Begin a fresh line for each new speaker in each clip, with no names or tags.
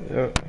Yep.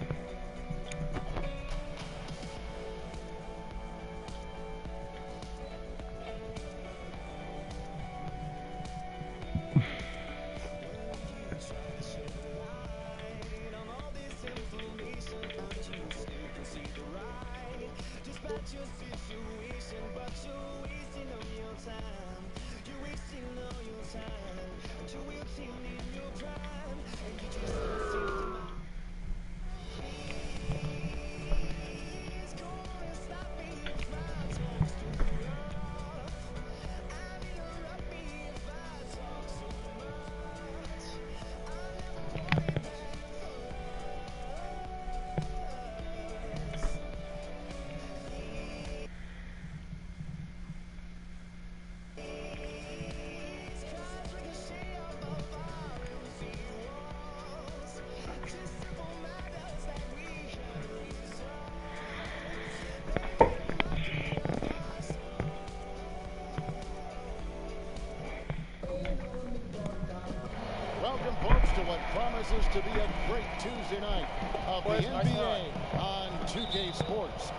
Welcome, folks, to what promises to be a great Tuesday night of the NBA on 2K Sports.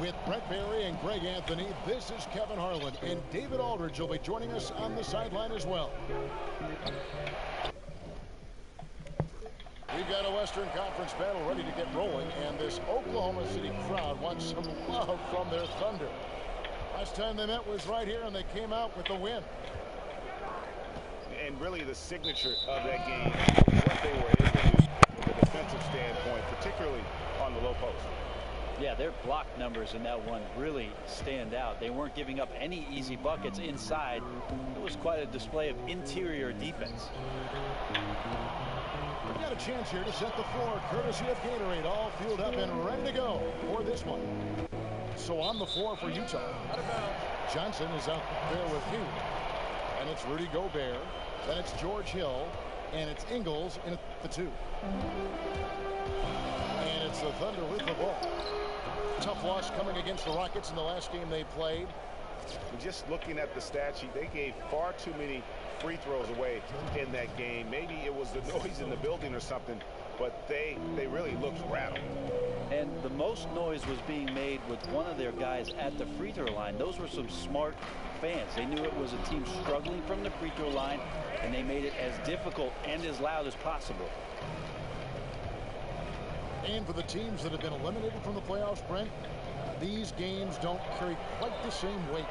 With Brett Barry and Greg Anthony, this is Kevin Harlan, and David Aldridge will be joining us on the sideline as well. We've got a Western Conference battle ready to get rolling, and this Oklahoma City crowd wants some love from their Thunder. Last time they met was right here, and they came out with the win.
And really the signature of that game is what they were able to do from a defensive standpoint, particularly on the low post.
Yeah, their block numbers in that one really stand out. They weren't giving up any easy buckets inside. It was quite a display of interior defense.
We've got a chance here to set the floor, courtesy of Gatorade, all fueled up and ready to go for this one. So on the floor for Utah, Johnson is out there with Hayward, and it's Rudy Gobert. Then it's George Hill, and it's Ingles in the 2. And it's the Thunder with the ball. Tough loss coming against the Rockets in the last game they played.
Just looking at the stat sheet, they gave far too many free throws away in that game. Maybe it was the noise in the building or something, but they really looked rattled.
And the most noise was being made with one of their guys at the free throw line. Those were some smart fans. They knew it was a team struggling from the free throw line, and they made it as difficult and as loud as possible.
And for the teams that have been eliminated from the playoffs, Brent, these games don't carry quite the same weight.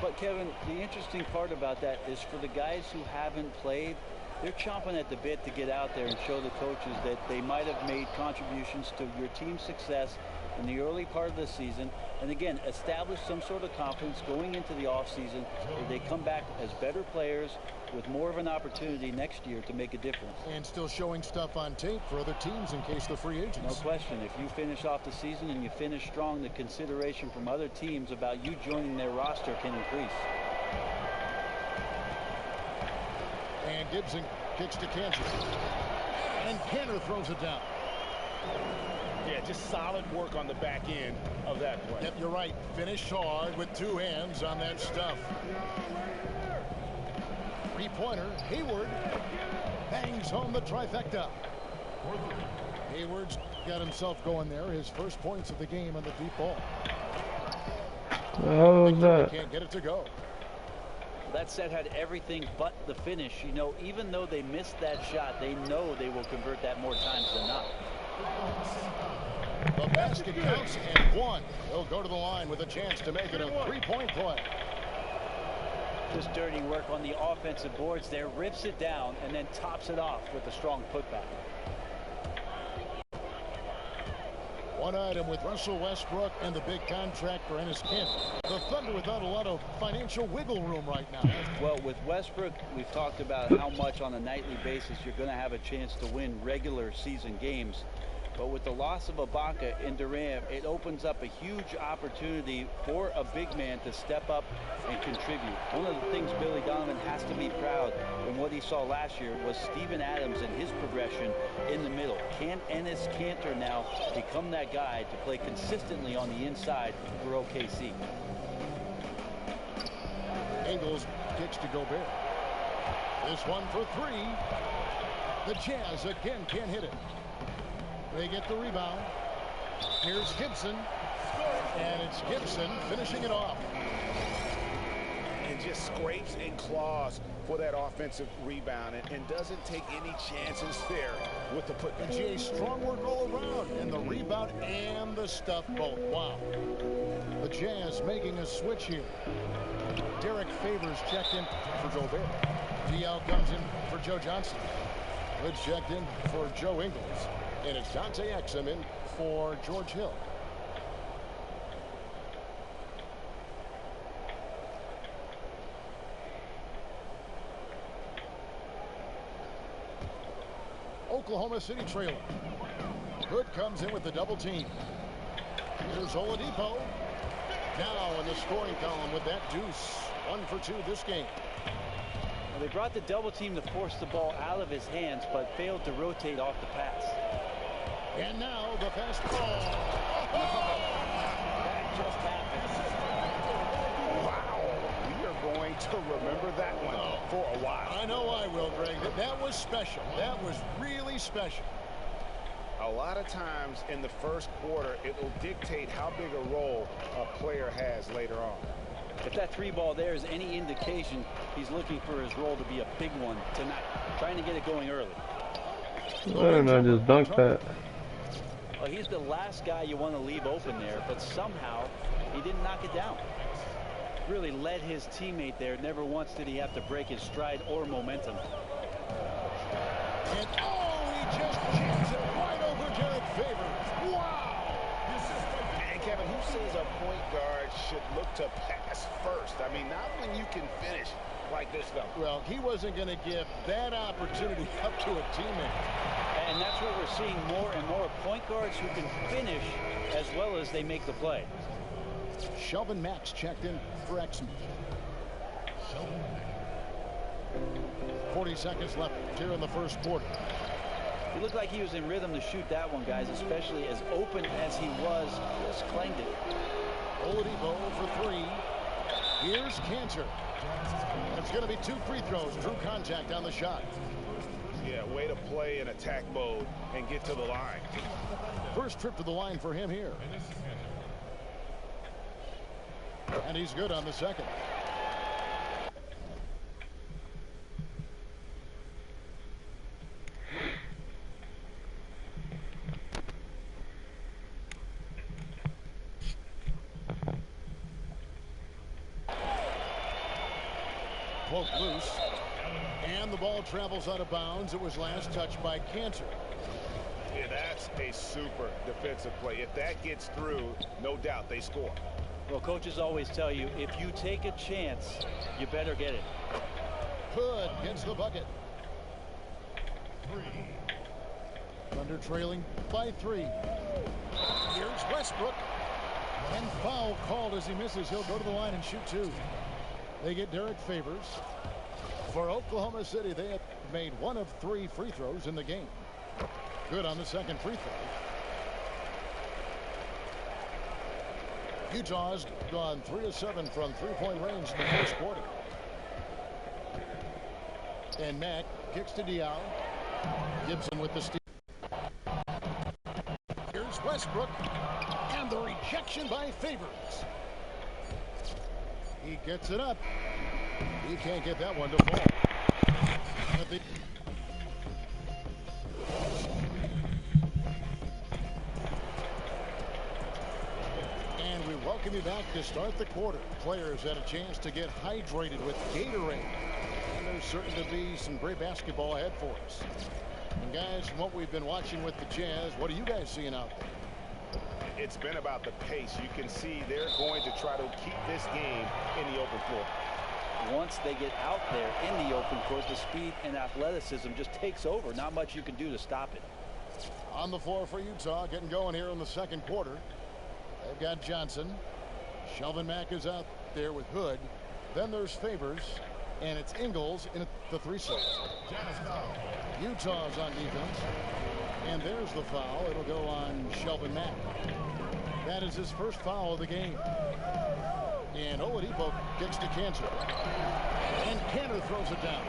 But Kevin, the interesting part about that is for the guys who haven't played, they're chomping at the bit to get out there and show the coaches that they might have made contributions to your team's success in the early part of the season, and again establish some sort of confidence going into the offseason where they come back as better players with more of an opportunity next year to make a difference.
And still showing stuff on tape for other teams in case they're free agents.
No question. If you finish off the season and you finish strong, the consideration from other teams about you joining their roster can increase.
And Gibson kicks to Kansas. And Kanter throws it down.
Yeah, just solid work on the back end of that play.
Yep, you're right. Finished hard with two hands on that stuff. Three-pointer. Hayward bangs home the trifecta. Hayward's got himself going there. His first points of the game on the deep ball.
How was that?
Can't get it to go.
That set had everything but the finish. You know, even though they missed that shot, they know they will convert that more times than not.
The basket counts and one. He'll go to the line with a chance to make it a three-point play.
Just dirty work on the offensive boards there. Rips it down and then tops it off with a strong putback.
One item with Russell Westbrook and the big contract for Enes Kanter. The Thunder without a lot of financial wiggle room right now.
Well, with Westbrook, we've talked about how much on a nightly basis you're going to have a chance to win regular season games. But with the loss of Ibaka and Durant, it opens up a huge opportunity for a big man to step up and contribute. One of the things Billy Donovan has to be proud in what he saw last year was Steven Adams and his progression in the middle. Can Enes Kanter now become that guy to play consistently on the inside for OKC?
Ingles kicks to Gobert. This one for three. The Jazz again can't hit it. They get the rebound. Here's Gibson. And it's Gibson finishing it off.
And just scrapes and claws for that offensive rebound and doesn't take any chances there with the putback.
Jay, strong work all around, and the rebound and the stuff both. Wow. The Jazz making a switch here. Derek Favors checked in for Gobert. Diallo comes in for Joe Johnson. Hood checked in for Joe Ingles. And it's Dante Exum in for George Hill. Oklahoma City trailer. Hood comes in with the double team. Here's Oladipo. Now in the scoring column with that deuce. 1 for 2 this game.
Well, they brought the double team to force the ball out of his hands, but failed to rotate off the pass.
And now the fast ball.
That just happened.
Wow. We are going to remember that one for a while.
I know I will, Greg. That was special. That was really special.
A lot of times in the first quarter, it will dictate how big a role a player has later on.
If that 3 ball there is any indication, he's looking for his role to be a big one tonight, trying to get it going early.
Why didn't I just dunk that?
Well, he's the last guy you want to leave open there, but somehow he didn't knock it down. Really led his teammate there. Never once did he have to break his stride or momentum.
And he just jams it right over Derek Favors. Wow!
And Kevin, who says a point guard should look to pass first? I mean, not when you can finish like this, though.
Well, he wasn't going to give that opportunity up to a teammate.
And that's what we're seeing more and more. Point guards who can finish as well as they make the play.
Shelvin Max checked in for Exum. 40 seconds left here in the first quarter.
He looked like he was in rhythm to shoot that one, guys, especially as open as he was. Just claimed it.
Oladipo for 3. Here's Cantor. It's going to be 2 free throws. Drew contact on the shot.
Yeah, way to play in attack mode and get to the line.
First trip to the line for him here. And he's good on the second. Poke loose. And the ball travels out of bounds. It was last touched by Cantor.
Yeah, that's a super defensive play. If that gets through, no doubt they score.
Well, coaches always tell you, if you take a chance, you better get it.
Hood gets the bucket. Thunder trailing by 3. Here's Westbrook. And foul called as he misses. He'll go to the line and shoot 2. They get Derek Favors. For Oklahoma City, they have made 1 of 3 free throws in the game. Good on the second free throw. Utah's gone 3 of 7 from 3-point range in the first quarter. And Mack kicks to Diallo. Gibson with the steal. Here's Westbrook. And the rejection by Favors. He gets it up. He can't get that one to fall. And we welcome you back to start the quarter. Players had a chance to get hydrated with Gatorade. And there's certain to be some great basketball ahead for us. And guys, from what we've been watching with the Jazz, what are you guys seeing out there?
It's been about the pace. You can see they're going to try to keep this game in the open floor.
Once they get out there in the open court, the speed and athleticism just takes over. Not much you can do to stop it.
On the floor for Utah, getting going here in the second quarter. They've got Johnson. Shelvin Mack is out there with Hood. Then there's Favors. And it's Ingles in the 3 set. Utah's on defense. And there's the foul. It'll go on Shelvin Mack. That is his first foul of the game. And Oladipo gets to Cantor. And Cantor throws it down.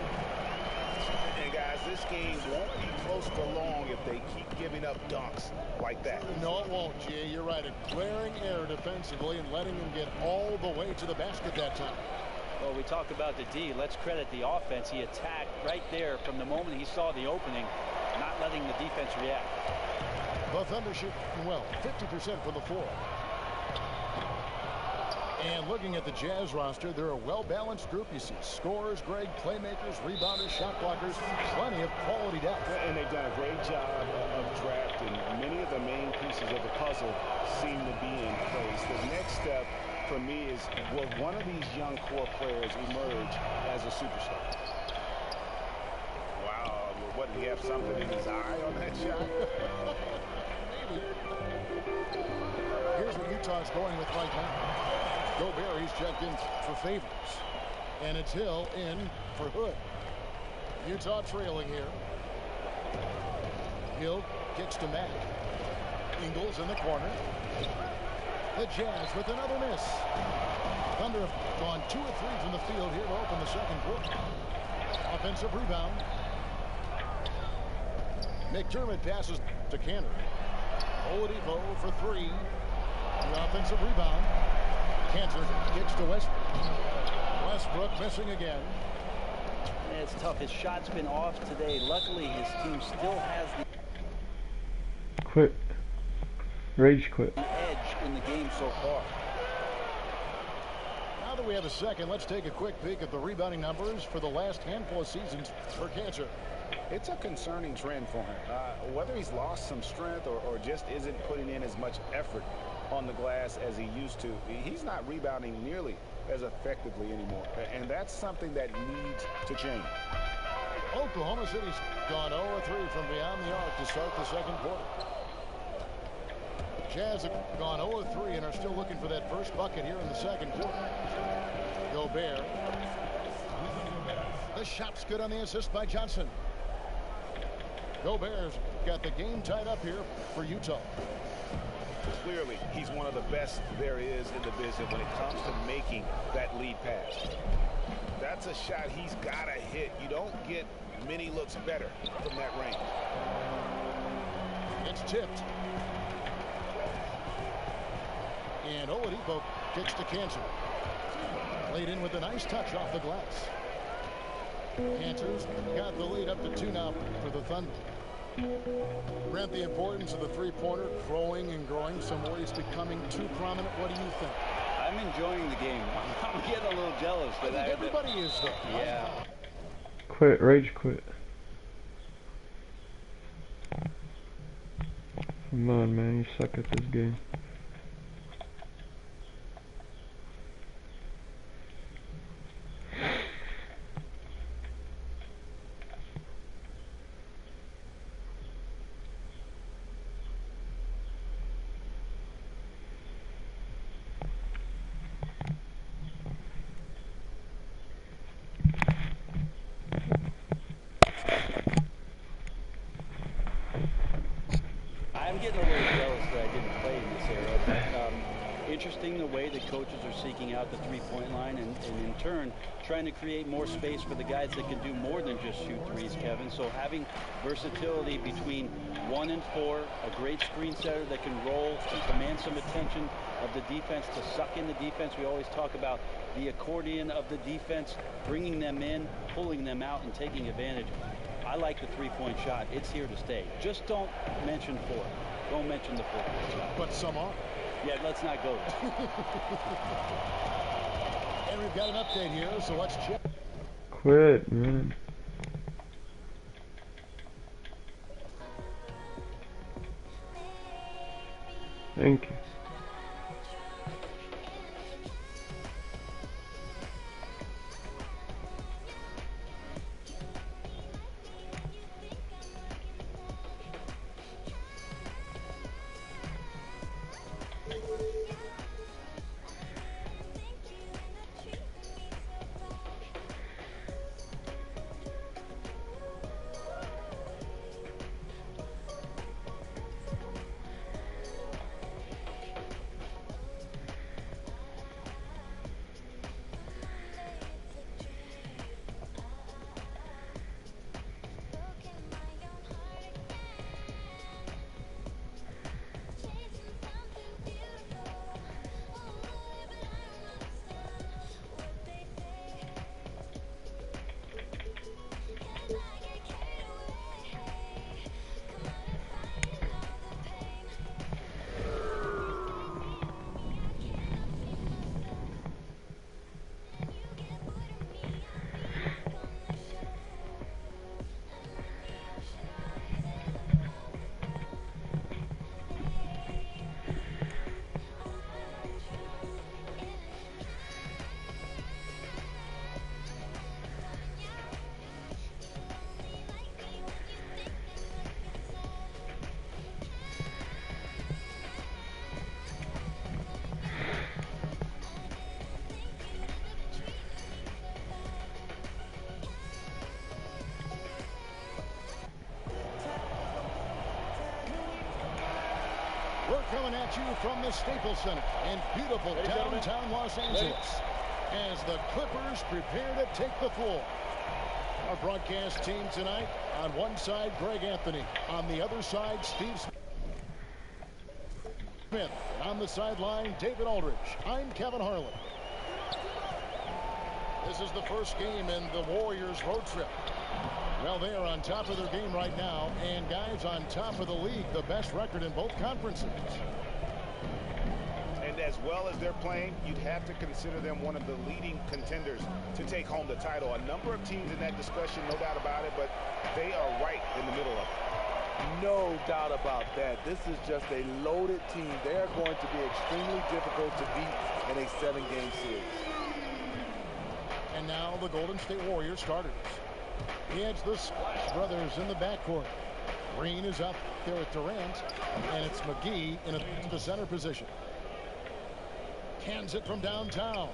And guys, this game won't be close. coast along if they keep giving up dunks like that.
No, it won't, Jay. You're right. A glaring error defensively and letting him get all the way to the basket that time.
Well, we talk about the D. Let's credit the offense. He attacked right there from the moment he saw the opening, not letting the defense react.
The Thunder shoot well, 50% from the floor. And looking at the Jazz roster, they're a well-balanced group. You see scorers, great playmakers, rebounders, shot blockers, plenty of quality depth.
And they've done a great job of drafting. Many of the main pieces of the puzzle seem to be in place. The next step for me is, will one of these young core players emerge as a superstar? Wow, what, did he have something in his eye on that shot?
Maybe. Here's what Utah's going with right now. Gobert, he's checked in for Favors. And it's Hill in for Hood. Utah trailing here. Hill kicks to Mack. Ingles in the corner. The Jazz with another miss. Thunder have gone 2 of 3 from the field here to open the second quarter. Offensive rebound. McDermott passes to Cantor. Oladipo for 3. The offensive rebound. Cantor kicks to Westbrook. Westbrook missing again.
It's tough. His shot's been off today. Luckily, his team still has the
Quit. Rage quit.
edge in the game so far.
Now that we have a second, let's take a quick peek at the rebounding numbers for the last handful of seasons for Cantor.
It's a concerning trend for him. Whether he's lost some strength or just isn't putting in as much effort on the glass as he used to, he's not rebounding nearly as effectively anymore. And that's something that needs to change.
Oklahoma City's gone 0-3 from beyond the arc to start the second quarter. Jazz have gone 0-3 and are still looking for that first bucket here in the second quarter. Gobert. The shot's good on the assist by Johnson. Gobert's got the game tied up here for Utah.
Clearly, he's one of the best there is in the business when it comes to making that lead pass. That's a shot he's got to hit. You don't get many looks better from that range.
It's tipped. And Oladipo kicks to Cantor. Laid in with a nice touch off the glass. Cantor's got the lead up to 2 now for the Thunder. Brent, the importance of the three-pointer growing and growing. Some ways becoming too prominent. What do you think?
I'm enjoying the game. I'm getting a little jealous.
I think everybody is, though.
Yeah.
Quit. Rage quit. Come on, man. You suck at this game.
I'm getting a little jealous that I didn't play in this era. But, interesting the way the coaches are seeking out the three-point line and in turn trying to create more space for the guys that can do more than just shoot threes, Kevin. So having versatility between 1 and 4, a great screen setter that can roll and command some attention of the defense to suck in the defense. We always talk about the accordion of the defense, bringing them in, pulling them out, and taking advantage. I like the three-point shot. It's here to stay. Just don't mention 4. Don't mention the 4.
But some are.
Yeah, let's not go there.
And we've got an update here, so let's check.
Quit, man. Thank you.
coming at you from the Staples Center in beautiful downtown Los Angeles as the Clippers prepare to take the floor. Our broadcast team tonight, on one side, Greg Anthony. On the other side, Steve Smith. And on the sideline, David Aldridge. I'm Kevin Harlan. This is the first game in the Warriors road trip. Well, they are on top of their game right now, and guys, on top of the league, the best record in both conferences.
And as well as they're playing, you'd have to consider them one of the leading contenders to take home the title. A number of teams in that discussion, no doubt about it, but they are right in the middle of it.
No doubt about that. This is just a loaded team. They're going to be extremely difficult to beat in a 7-game series.
And now the Golden State Warriors starters. It's the Splash Brothers in the backcourt. Green is up there at Durant, and it's McGee in the center position. Hands it from downtown.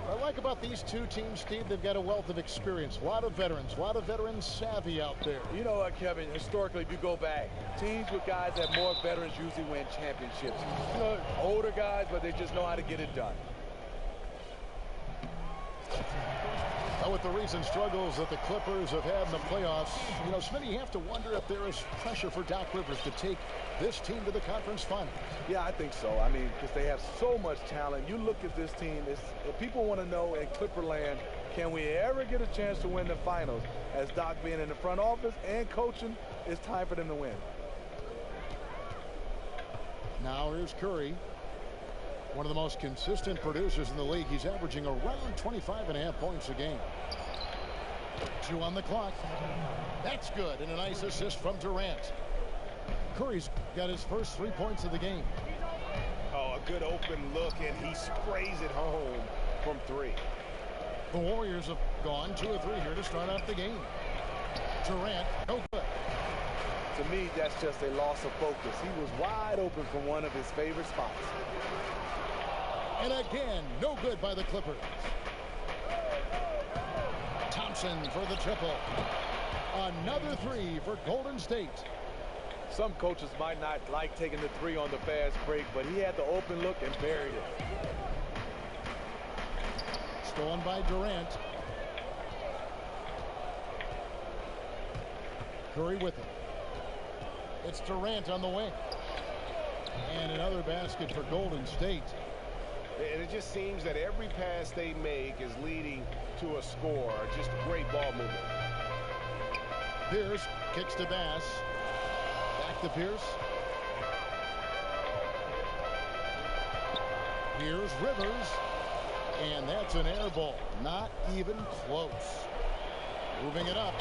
What I like about these two teams, Steve, they've got a wealth of experience. A lot of veteran savvy out there.
You know what, Kevin, historically, if you go back, teams with guys that more veterans usually win championships. You know, older guys, but they just know how to get it done.
Well, with the recent struggles that the Clippers have had in the playoffs, you know, Smitty, you have to wonder if there is pressure for Doc Rivers to take this team to the conference finals.
Yeah, I think so. I mean, because they have so much talent. You look at this team, if people want to know in Clipperland, can we ever get a chance to win the finals? As Doc being in the front office and coaching, it's time for them to win.
Now here's Curry. One of the most consistent producers in the league. He's averaging around 25.5 points a game. 2 on the clock. That's good. And a nice assist from Durant. Curry's got his first 3 points of the game.
Oh, a good open look, and he sprays it home from 3.
The Warriors have gone 2 of 3 here to start off the game. Durant, no good.
To me, that's just a loss of focus. He was wide open from one of his favorite spots.
And again, no good by the Clippers. Thompson for the triple. Another 3 for Golden State.
Some coaches might not like taking the 3 on the fast break, but he had the open look and buried it.
Stolen by Durant. Curry with it. It's Durant on the wing. And another basket for Golden State.
And it just seems that every pass they make is leading to a score. Just great ball movement.
Pierce kicks to Bass. Back to Pierce. Here's Rivers. And that's an air ball. Not even close. Moving it up.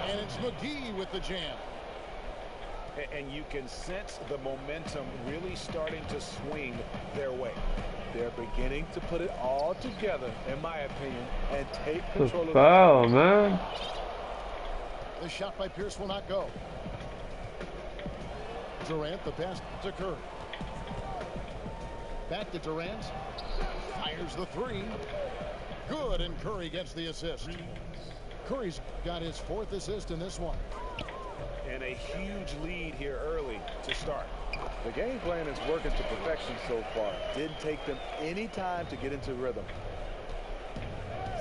And it's McGee with the jam.
And you can sense the momentum really starting to swing their way.
They're beginning to put it all together, in my opinion, and take control of the
foul, man.
The shot by Pierce will not go. Durant, the pass to Curry. Back to Durant. Fires the 3. Good, and Curry gets the assist. Curry's got his 4th assist in this one.
And a huge lead here early to start.
The game plan is working to perfection so far. Didn't take them any time to get into rhythm.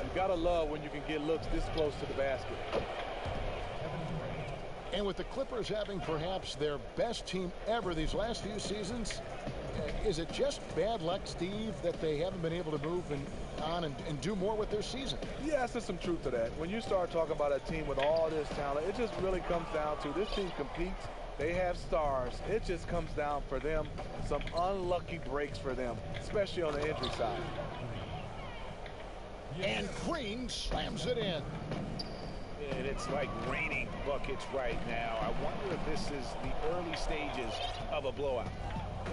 You gotta love when you can get looks this close to the basket.
And with the Clippers having perhaps their best team ever these last few seasons, is it just bad luck, Steve, that they haven't been able to move on and do more with their season?
Yes, there's some truth to that. When you start talking about a team with all this talent, it just really comes down to this team competes. They have stars. It just comes down for them, some unlucky breaks for them, especially on the injury side.
And Green slams it in.
And it's like raining buckets right now. I wonder if this is the early stages of a blowout.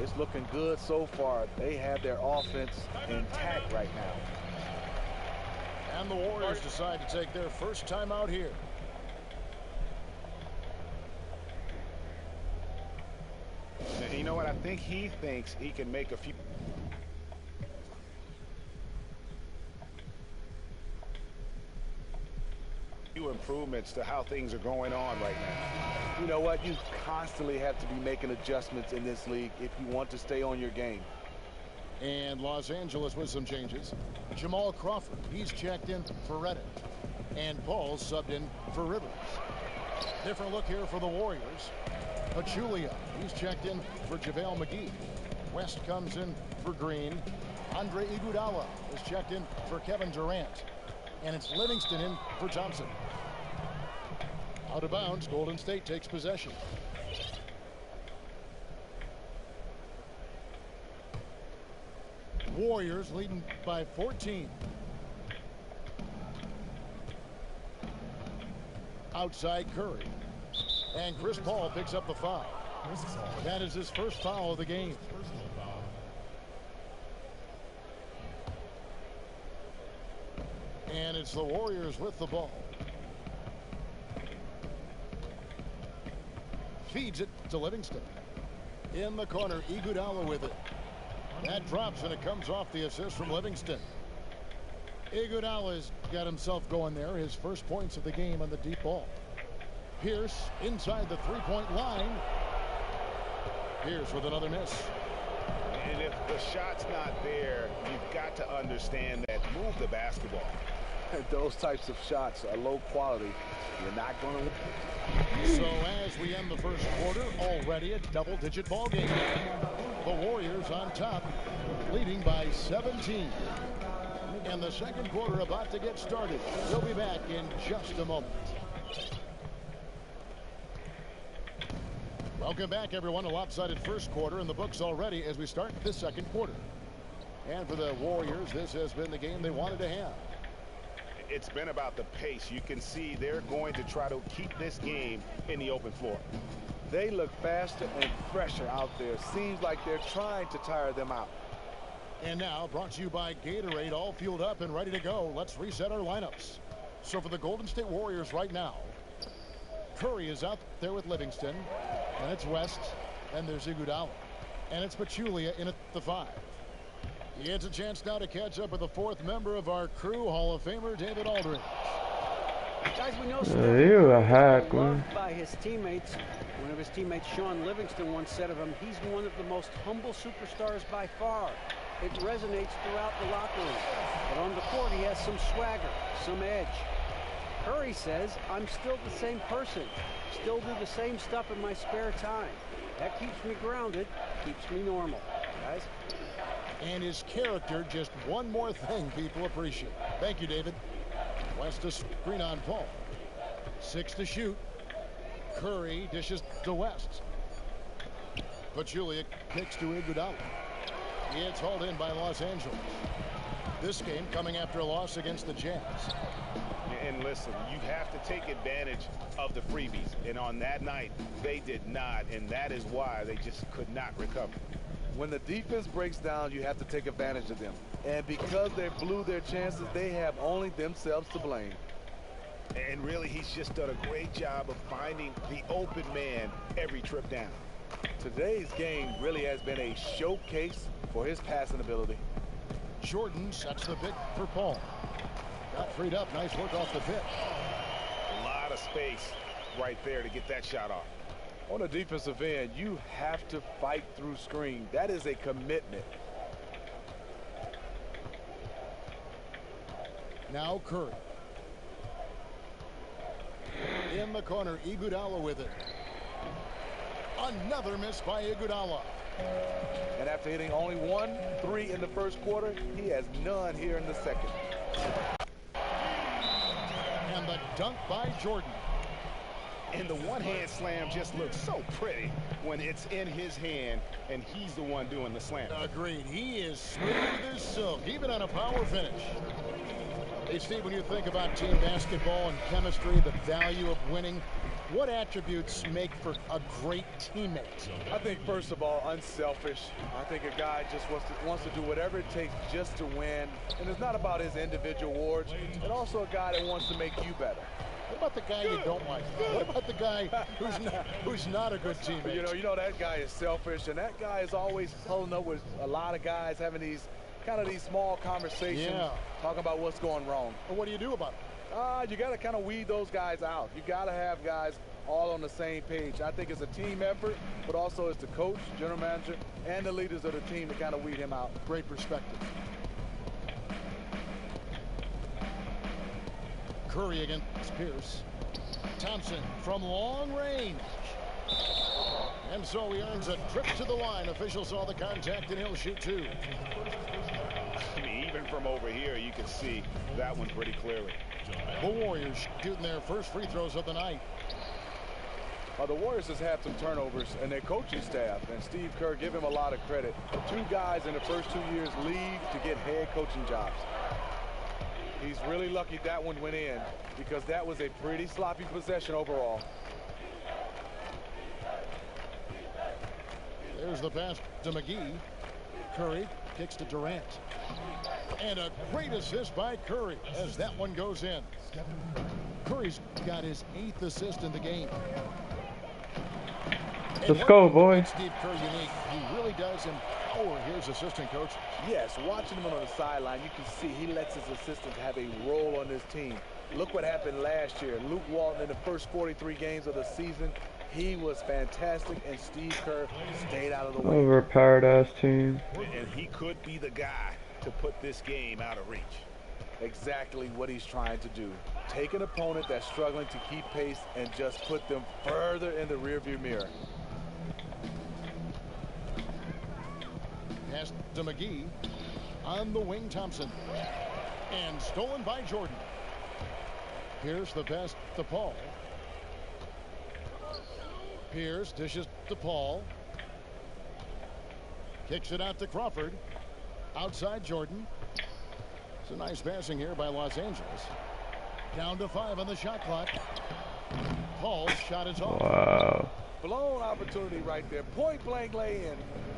It's looking good so far. They have their offense intact right now.
And the Warriors decide to take their first time out here.
And you know what? I think he thinks he can make a few improvements. adjustments to how things are going on right now.
You know what? You constantly have to be making adjustments in this league if you want to stay on your game.
And Los Angeles with some changes. Jamal Crawford, he's checked in for Reddick. And Paul subbed in for Rivers. Different look here for the Warriors. Pachulia, he's checked in for JaVale McGee. West comes in for Green. Andre Iguodala is checked in for Kevin Durant. And it's Livingston in for Thompson. Out of bounds, Golden State takes possession. Warriors leading by 14. Outside Curry. And Chris Paul picks up the foul. That is his first foul of the game. And it's the Warriors with the ball. Feeds it to Livingston. In the corner, Iguodala with it. That drops and it comes off the assist from Livingston. Iguodala's got himself going there. His first points of the game on the deep ball. Pierce inside the three-point line. Pierce with another miss.
And if the shot's not there, you've got to understand that. Move the basketball.
Those types of shots are low quality. You're not going to win.
So as we end the first quarter, already a double-digit ball game. The Warriors on top, leading by 17. And the second quarter about to get started. We'll be back in just a moment. Welcome back, everyone. A lopsided first quarter in the books already as we start the second quarter. And for the Warriors, this has been the game they wanted to have.
It's been about the pace. You can see they're going to try to keep this game in the open floor.
They look faster and fresher out there. Seems like they're trying to tire them out.
And now, brought to you by Gatorade, all fueled up and ready to go. Let's reset our lineups. So for the Golden State Warriors right now, Curry is out there with Livingston. And it's West. And there's Iguodala. And it's Pachulia in at the 5. He gets a chance now to catch up with the fourth member of our crew, Hall of Famer David Aldridge.
Guys, we know
You a hack, man.
loved by his teammates. One of his teammates, Sean Livingston, once said of him, he's one of the most humble superstars by far. It resonates throughout the locker room. But on the court, he has some swagger, some edge. Curry says, I'm still the same person. Still do the same stuff in my spare time. That keeps me grounded, keeps me normal. Guys?
And his character, just one more thing people appreciate. Thank you, David. West to screen on Paul. 6 to shoot. Curry dishes to West. Pachulia kicks to Iguodala. It's hauled in by Los Angeles. This game coming after a loss against the Jazz.
And listen, you have to take advantage of the freebies. And on that night, they did not. And that is why they just could not recover.
When the defense breaks down, you have to take advantage of them. And because they blew their chances, they have only themselves to blame.
And really, he's just done a great job of finding the open man every trip down.
Today's game really has been a showcase for his passing ability.
Jordan sets the pick for Paul. Got freed up. Nice work off the pick.
A lot of space right there to get that shot off.
On the defensive end, you have to fight through screen. That is a commitment.
Now Curry. In the corner, Iguodala with it. Another miss by Iguodala.
And after hitting only 1 3 in the first quarter, he has none here in the second.
And the dunk by Jordan.
And the one-hand slam just looks so pretty when it's in his hand and he's the one doing the slam.
Agreed. He is smooth as silk, even on a power finish. Hey, Steve, when you think about team basketball and chemistry, the value of winning, what attributes make for a great teammate?
I think, first of all, unselfish. I think a guy just wants to do whatever it takes just to win. And it's not about his individual awards. And also a guy that wants to make you better.
What about the guy you don't like? What about the guy who's not a good teammate?
You know that guy is selfish, and that guy is always pulling up with a lot of guys having these small conversations, talking about what's going wrong.
Well, what do you do about it?
You got to kind of weed those guys out. You got to have guys all on the same page. I think it's a team effort, but also it's the coach, general manager, and the leaders of the team to kind of weed him out.
Great perspective. Curry against Pierce. Thompson from long range. And so he earns a trip to the line. Officials saw the contact, and he'll shoot two.
I mean, even from over here, you can see that one pretty clearly.
The Warriors shooting their first free throws of the night.
The Warriors has had some turnovers in their coaching staff, and Steve Kerr, give him a lot of credit. 2 guys in the first 2 years leave to get head coaching jobs. He's really lucky that one went in, because that was a pretty sloppy possession overall.
There's the pass to McGee. Curry kicks to Durant. And a great assist by Curry as that one goes in. Curry's got his 8th assist in the game.
Let's go, boys.
Steve Kerr unique. He really does empower his assistant coaches.
Yes, watching him on the sideline, you can see he lets his assistants have a role on this team. Look what happened last year. Luke Walton in the first 43 games of the season, he was fantastic, and Steve Kerr stayed out of the way.
Overpowered ass team.
And he could be the guy to put this game out of reach.
Exactly what he's trying to do. Take an opponent that's struggling to keep pace and just put them further in the rearview mirror.
Pass to McGee. On the wing, Thompson. And stolen by Jordan. Here's the pass to Paul. Pierce dishes to Paul. Kicks it out to Crawford. Outside Jordan. It's a nice passing here by Los Angeles. Down to 5 on the shot clock. Paul's shot is off.
Wow.
Blown opportunity right there. Point blank lay in.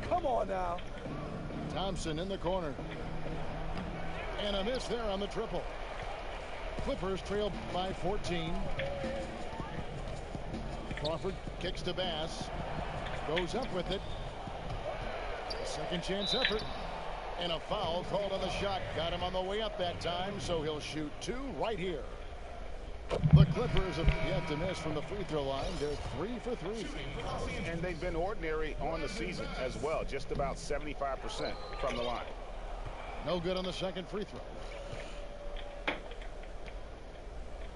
Come on now.
Thompson in the corner. And a miss there on the triple. Clippers trail by 14. Crawford kicks to Bass. Goes up with it. Second chance effort. And a foul called on the shot. Got him on the way up that time, so he'll shoot 2 right here. The Clippers have yet to miss from the free throw line. They're 3 for 3.
And they've been ordinary on the season as well. Just about 75% from the line.
No good on the second free throw.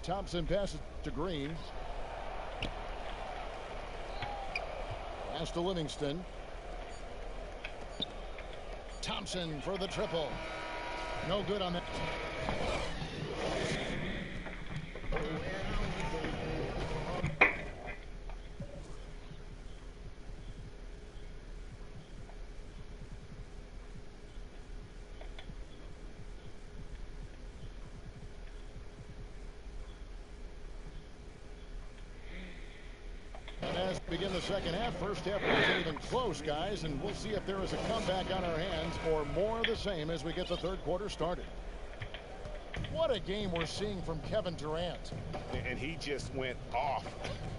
Thompson passes to Green. Pass to Livingston. Thompson for the triple. No good on that. Begin the second half. First half wasn't even close, guys, and we'll see if there is a comeback on our hands or more of the same as we get the third quarter started. What a game we're seeing from Kevin Durant.
And he just went off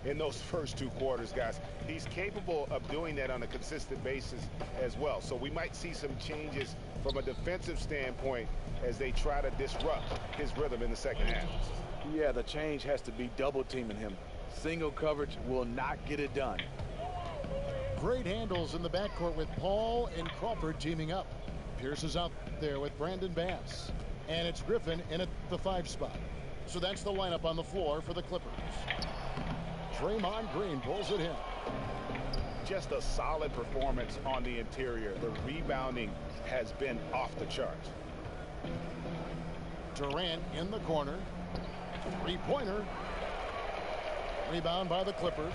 in those first 2 quarters, guys. He's capable of doing that on a consistent basis as well. So we might see some changes from a defensive standpoint as they try to disrupt his rhythm in the second half.
Yeah, the change has to be double teaming him. Single coverage will not get it done.
Great handles in the backcourt with Paul and Crawford teaming up. Pierce is out there with Brandon Bass. And it's Griffin in at the 5 spot. So that's the lineup on the floor for the Clippers. Draymond Green pulls it in.
Just a solid performance on the interior. The rebounding has been off the charts.
Durant in the corner. 3-pointer. Rebound by the Clippers.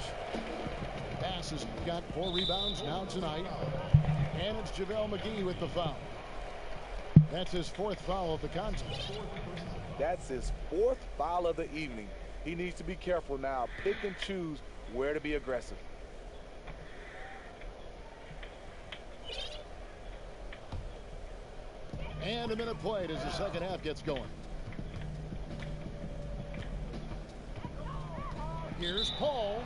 Bass has got 4 rebounds now tonight. And it's JaVale McGee with the foul. That's his 4th foul of the contest.
That's his 4th foul of the evening. He needs to be careful now. Pick and choose where to be aggressive.
And a minute played as the second half gets going. Here's Paul.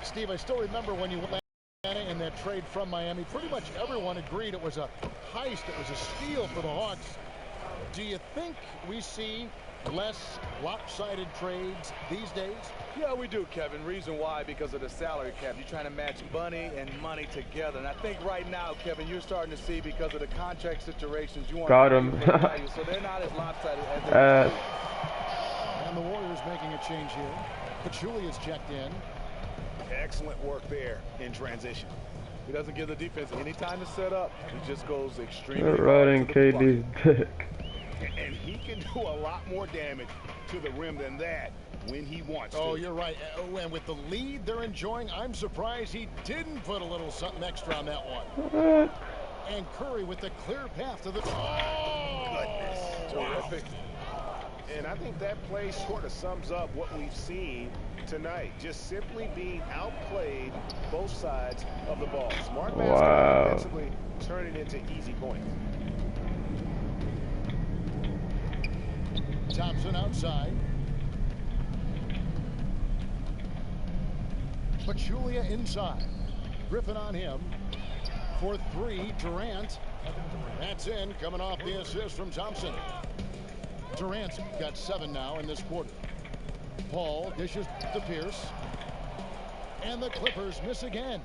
Steve, I still remember when you went in that trade from Miami. Pretty much everyone agreed it was a heist. It was a steal for the Hawks. Do you think we see less lopsided trades these days?
Yeah, we do, Kevin. Reason why, because of the salary cap. You're trying to match money and money together. And I think right now, Kevin, you're starting to see because of the contract situations, you want
Got him.
value for value, so they're not as lopsided as they used to be.
And the Warriors making a change here. Pachulia's checked in.
Excellent work there in transition.
He doesn't give the defense any time to set up. He just goes extremely
They're
hard
riding
to the
KD's dick.
And he can do a lot more damage to the rim than that when he wants to.
Oh, you're right. Oh, and with the lead they're enjoying, I'm surprised he didn't put a little something extra on that one.
What?
And Curry with the clear path to the... Oh,
Goodness.
Terrific.
And I think that play sort of sums up what we've seen tonight. Just simply being outplayed both sides of the ball. Smart basketball
Wow.
defensively, turning into easy points.
Thompson outside. Pachulia inside. Griffin on him. For three, Durant. That's in, coming off the assist from Thompson. Durant's got 7 now in this quarter. Paul dishes to Pierce. And the Clippers miss again.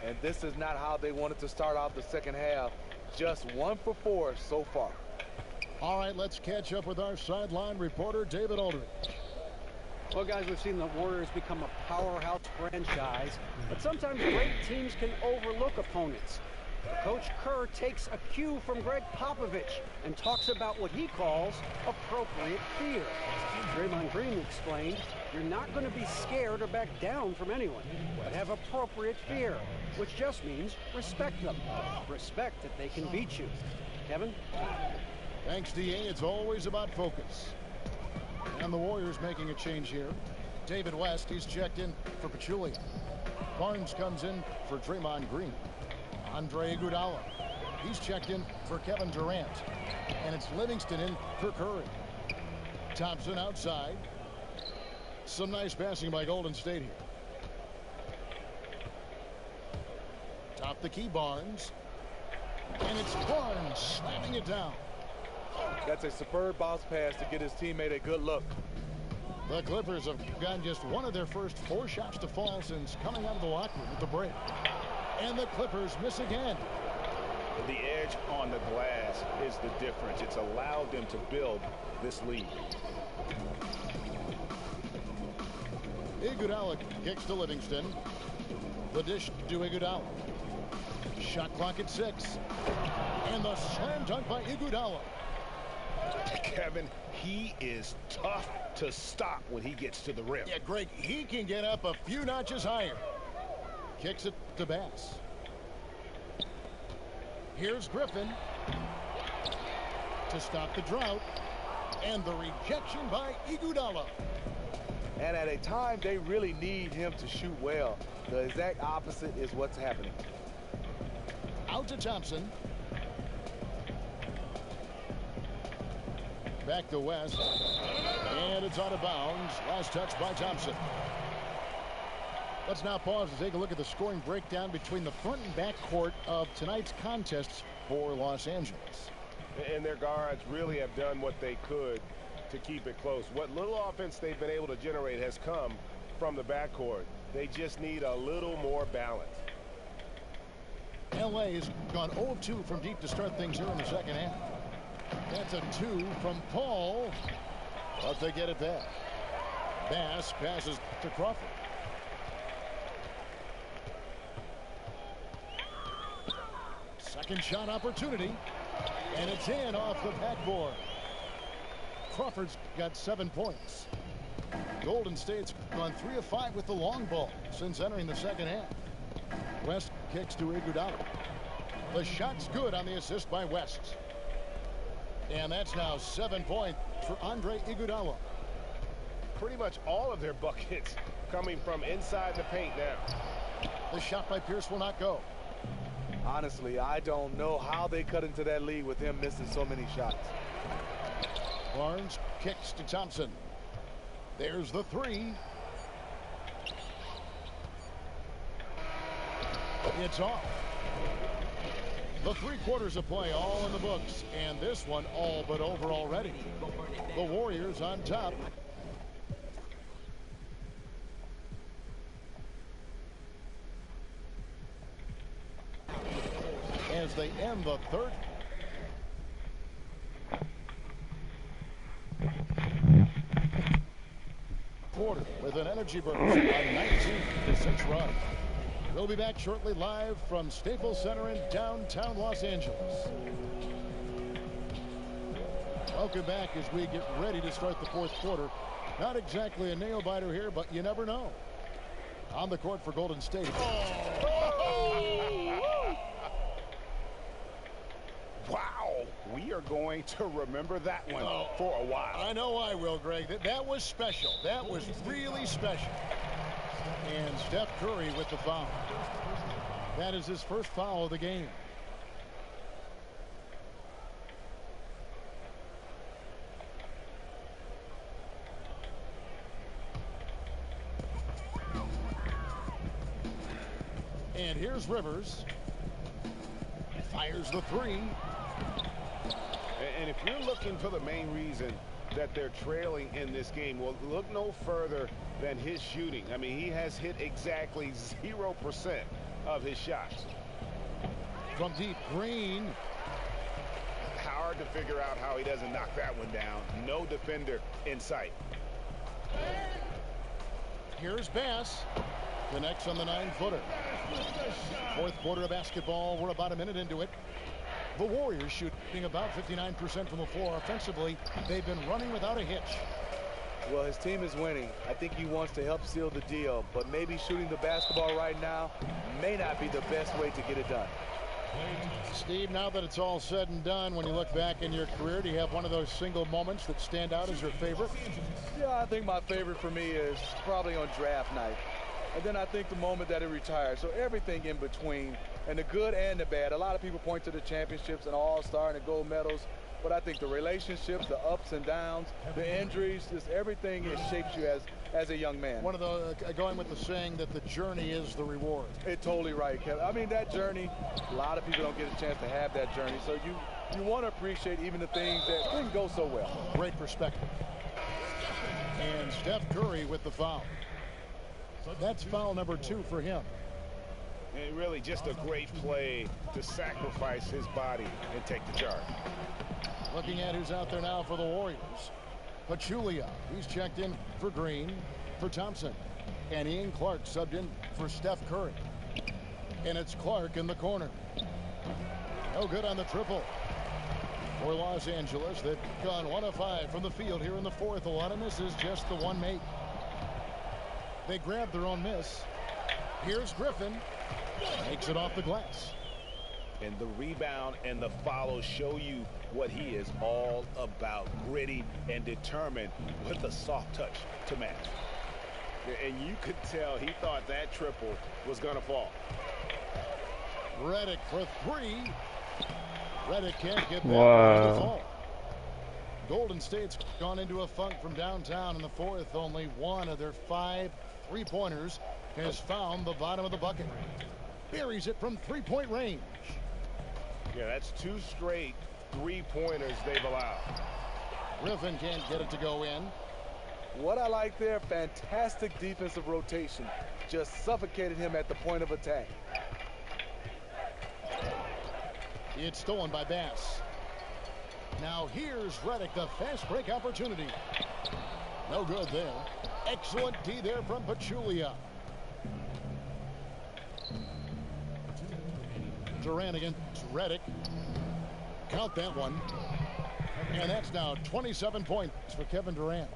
And this is not how they wanted to start off the second half. Just 1 for 4 so far.
All right, let's catch up with our sideline reporter, David Aldridge.
Well, guys, we've seen the Warriors become a powerhouse franchise, but sometimes great teams can overlook opponents. Coach Kerr takes a cue from Greg Popovich and talks about what he calls appropriate fear. Draymond Green explained, you're not going to be scared or back down from anyone, but have appropriate fear, which just means respect them. Respect that they can beat you. Kevin?
Thanks, D.A. It's always about focus. And the Warriors making a change here. David West, he's checked in for Pachulia. Barnes comes in for Draymond Green. Andre Iguodala, he's checked in for Kevin Durant. And it's Livingston in for Curry. Thompson outside. Some nice passing by Golden State here. Top the key, Barnes. And it's Barnes slamming it down.
That's a superb bounce pass to get his teammate a good look.
The Clippers have gotten just one of their first 4 shots to fall since coming out of the locker room at the break. And the Clippers miss again.
The edge on the glass is the difference. It's allowed them to build this lead.
Iguodala kicks to Livingston. The dish to Iguodala. Shot clock at 6. And the slam dunk by Iguodala.
Kevin, he is tough to stop when he gets to the rim.
Yeah, Greg, he can get up a few notches higher. Kicks it to Bass. Here's Griffin to stop the drought. And the rejection by Iguodala.
And at a time they really need him to shoot well. The exact opposite is what's happening.
Out to Thompson. Back to West. And it's out of bounds. Last touch by Thompson. Let's now pause and take a look at the scoring breakdown between the front and back court of tonight's contests for Los Angeles.
And their guards really have done what they could to keep it close. What little offense they've been able to generate has come from the backcourt. They just need a little more balance.
L.A. has gone 0-2 from deep to start things here in the second half. That's a 2 from Paul. But they get it back. Bass passes to Crawford. Second shot opportunity. And it's in off the backboard. Crawford's got 7 points. Golden State's gone 3 of 5 with the long ball since entering the second half. West kicks to Iguodala. The shot's good on the assist by West. And that's now 7 points for Andre Iguodala.
Pretty much all of their buckets coming from inside the paint now.
The shot by Pierce will not go.
Honestly, I don't know how they cut into that lead with him missing so many shots.
Barnes kicks to Thompson. There's the 3. It's off. The 3 quarters of play all in the books, and this one all but over already. The Warriors on top. As they end the third. Quarter with an energy burst on 19-6 run. We'll be back shortly live from Staples Center in downtown Los Angeles. Welcome back as we get ready to start the fourth quarter. Not exactly a nail-biter here, but you never know. On the court for Golden State.
Wow, we are going to remember that one for a while.
I know I will, Greg. That was special. That was really special. And Steph Curry with the foul. That is his first foul of the game. And here's Rivers. Fires the 3.
And if you're looking for the main reason that they're trailing in this game, well, look no further than his shooting. I mean, he has hit exactly 0% of his shots.
From deep, Green.
Hard to figure out how he doesn't knock that one down. No defender in sight.
Here's Bass. Connects on the 9-footer. Fourth quarter of basketball. We're about a minute into it. The Warriors shooting about 59% from the floor. Offensively, they've been running without a hitch.
Well, his team is winning. I think he wants to help seal the deal, but maybe shooting the basketball right now may not be the best way to get it done.
Steve, now that it's all said and done, when you look back in your career, do you have one of those single moments that stand out as your favorite?
Yeah, I think my favorite for me is probably on draft night. And then I think the moment that he retired. So everything in between, and the good and the bad. A lot of people point to the championships and all-star and the gold medals. But I think the relationships, the ups and downs, the injuries, just everything, it shapes you as a young man.
One of the going with the saying that the journey is the reward.
It's totally right, Kevin. I mean, that journey, a lot of people don't get a chance to have that journey. So you want to appreciate even the things that didn't go so well.
Great perspective. And Steph Curry with the foul. That's foul number 2 for him.
And really just a great play to sacrifice his body and take the charge.
Looking at who's out there now for the Warriors. Pachulia, he's checked in for Green, for Thompson. And Ian Clark subbed in for Steph Curry. And it's Clark in the corner. No good on the triple. For Los Angeles, they've gone 1 of 5 from the field here in the fourth. A lot of misses, just the one mate. They grab their own miss. Here's Griffin. Makes it off the glass.
And the rebound and the follow show you what he is all about. Gritty and determined with a soft touch to match. And you could tell he thought that triple was going to fall.
Redick for 3. Redick can't get that
Wow.
to fall. Golden State's gone into a funk from downtown in the fourth. Only one of their 5 3-pointers has found the bottom of the bucket. Buries it from 3-point range.
Yeah, that's 2 straight 3-pointers they've allowed.
Griffin can't get it to go in.
What I like there, fantastic defensive rotation. Just suffocated him at the point of attack.
It's stolen by Bass. Now here's Redick, the fast break opportunity. No good there. Excellent D there from Pachulia. Durant against Redick. Count that one. And that's now 27 points for Kevin Durant.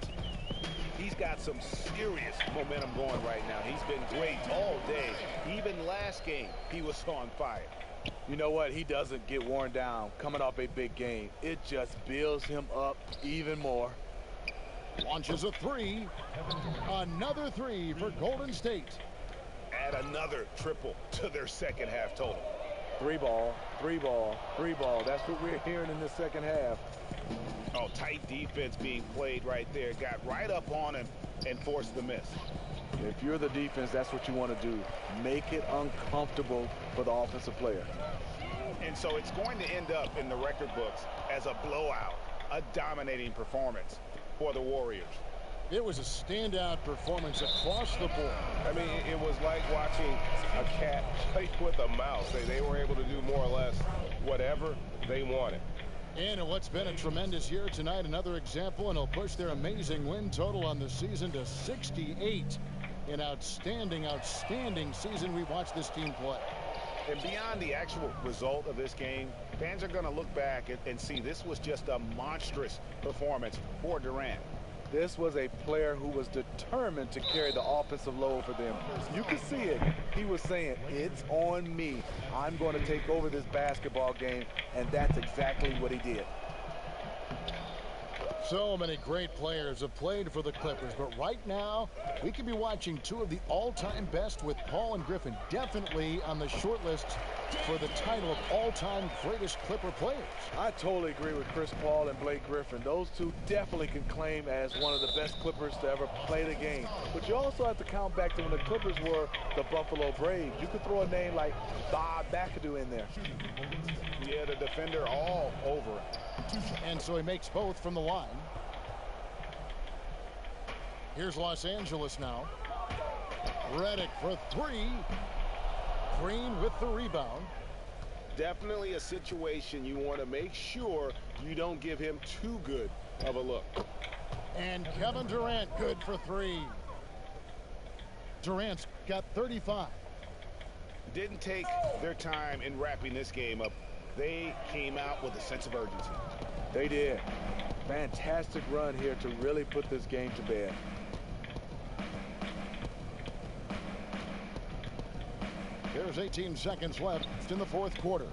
He's got some serious momentum going right now. He's been great all day. Even last game, he was on fire.
You know what? He doesn't get worn down coming off a big game. It just builds him up even more.
Launches a 3. Another 3 for Golden State.
Add another triple to their second half total.
3 ball, 3 ball, 3 ball. That's what we're hearing in the second half.
Oh, tight defense being played right there. Got right up on him and forced the miss.
If you're the defense, that's what you want to do. Make it uncomfortable for the offensive player.
And so it's going to end up in the record books as a blowout, a dominating performance for the Warriors.
It was a standout performance across the board.
I mean, it was like watching a cat play with a mouse. They were able to do more or less whatever they wanted.
And in what's been a tremendous year tonight, another example, and he'll push their amazing win total on the season to 68. An outstanding, outstanding season we watched this team play.
And beyond the actual result of this game, fans are going to look back and see this was just a monstrous performance for Durant.
This was a player who was determined to carry the offensive load for them. You could see it. He was saying, it's on me. I'm going to take over this basketball game, and that's exactly what he did.
So many great players have played for the Clippers, but right now we could be watching two of the all-time best with Paul and Griffin definitely on the short list for the title of all-time greatest Clipper players.
I totally agree with Chris Paul and Blake Griffin. Those two definitely can claim as one of the best Clippers to ever play the game. But you also have to count back to when the Clippers were the Buffalo Braves. You could throw a name like Bob McAdoo in there.
Yeah, the defender all over it.
And so he makes both from the line. Here's Los Angeles now. Redick for three. Green with the rebound.
Definitely a situation you want to make sure you don't give him too good of a look.
And Kevin Durant good for three. Durant's got 35.
Didn't take their time in wrapping this game up. They came out with a sense of urgency.
They did. Fantastic run here to really put this game to bed.
There's 18 seconds left in the fourth quarter.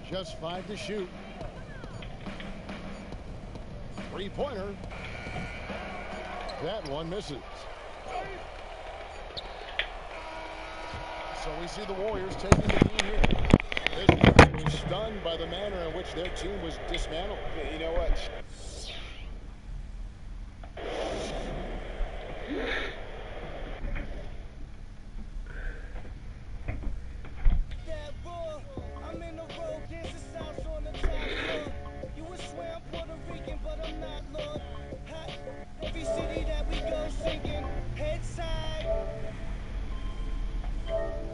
Just 5 to shoot. Three-pointer. That one misses. So we see the Warriors taking the lead here. They were stunned by the manner in which their team was dismantled.
You know what?